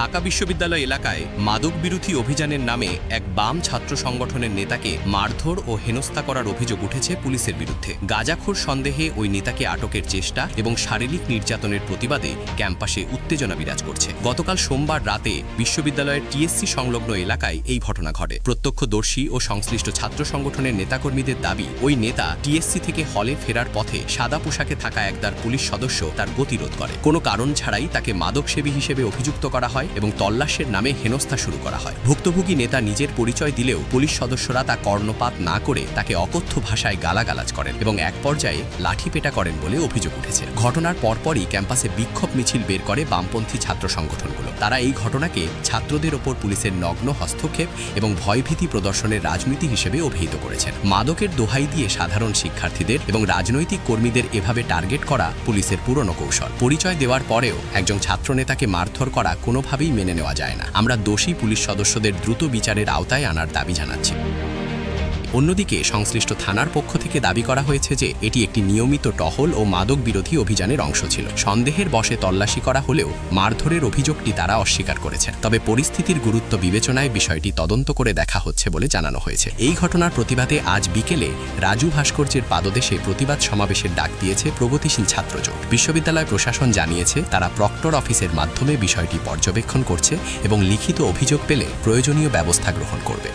ঢাকা বিশ্ববিদ্যালয় এলাকায় মাদক বিরোধী অভিযানের নামে এক বাম ছাত্র সংগঠনের নেতাকে মারধর ও হেনস্থা করার অভিযোগ উঠেছে পুলিশের বিরুদ্ধে। গাঁজাখোর সন্দেহে ওই নেতাকে আটকের চেষ্টা এবং শারীরিক নির্যাতনের প্রতিবাদে ক্যাম্পাসে উত্তেজনা বিরাজ করছে। গতকাল সোমবার রাতে বিশ্ববিদ্যালয়ের টিএসসি সংলগ্ন এলাকায় এই ঘটনা ঘটে। প্রত্যক্ষদর্শী ও সংশ্লিষ্ট ছাত্র সংগঠনের নেতাকর্মীদের দাবি, ওই নেতা টিএসসি থেকে হলে ফেরার পথে সাদা পোশাকে থাকা একদল পুলিশ সদস্য তার গতিরোধ করে। কোনো কারণ ছাড়াই তাকে মাদকসেবী হিসেবে অভিযুক্ত করা হয় এবং তল্লাশের নামে হেনস্থা শুরু করা হয়। ভুক্তভোগী নেতা নিজের পরিচয় দিলেও পুলিশ সদস্যরা তা কর্ণপাত না করে তাকে অকথ্য ভাষায় গালাগালাজ করেন এবং এক পর্যায়ে লাঠিপেটা করেন বলে অভিযোগ উঠেছে। ঘটনার পরপরই ক্যাম্পাসে বিক্ষোভ মিছিল বের করে বামপন্থী ছাত্র সংগঠনগুলো। তারা এই ঘটনাকে ছাত্রদের ওপর পুলিশের নগ্ন হস্তক্ষেপ এবং ভয়ভীতি প্রদর্শনের রাজনীতি হিসেবে অভিহিত করেছেন। মাদকের দোহাই দিয়ে সাধারণ শিক্ষার্থীদের এবং রাজনৈতিক কর্মীদের এভাবে টার্গেট করা পুলিশের পুরনো কৌশল। পরিচয় দেওয়ার পরেও একজন ছাত্রনেতাকে মারধর করা কোনোভাবেই মেনে নেওয়া যায় না। আমরা দোষী পুলিশ সদস্যদের দ্রুত বিচারের আওতায় আনার দাবি জানাচ্ছি। অন্যদিকে সংশ্লিষ্ট থানার পক্ষ থেকে দাবি করা হয়েছে যে এটি একটি নিয়মিত টহল ও মাদক বিরোধী অভিযানের অংশ ছিল। সন্দেহের বশে তল্লাশি করা হলেও মারধরের অভিযোগটি তারা অস্বীকার করেছেন। তবে পরিস্থিতির গুরুত্ব বিবেচনায় বিষয়টি তদন্ত করে দেখা হচ্ছে বলে জানানো হয়েছে। এই ঘটনার প্রতিবাদে আজ বিকেলে রাজু ভাস্কর্যের পাদদেশে প্রতিবাদ সমাবেশের ডাক দিয়েছে প্রগতিশীল ছাত্রজোট। বিশ্ববিদ্যালয় প্রশাসন জানিয়েছে তারা প্রক্টর অফিসের মাধ্যমে বিষয়টি পর্যবেক্ষণ করছে এবং লিখিত অভিযোগ পেলে প্রয়োজনীয় ব্যবস্থা গ্রহণ করবে।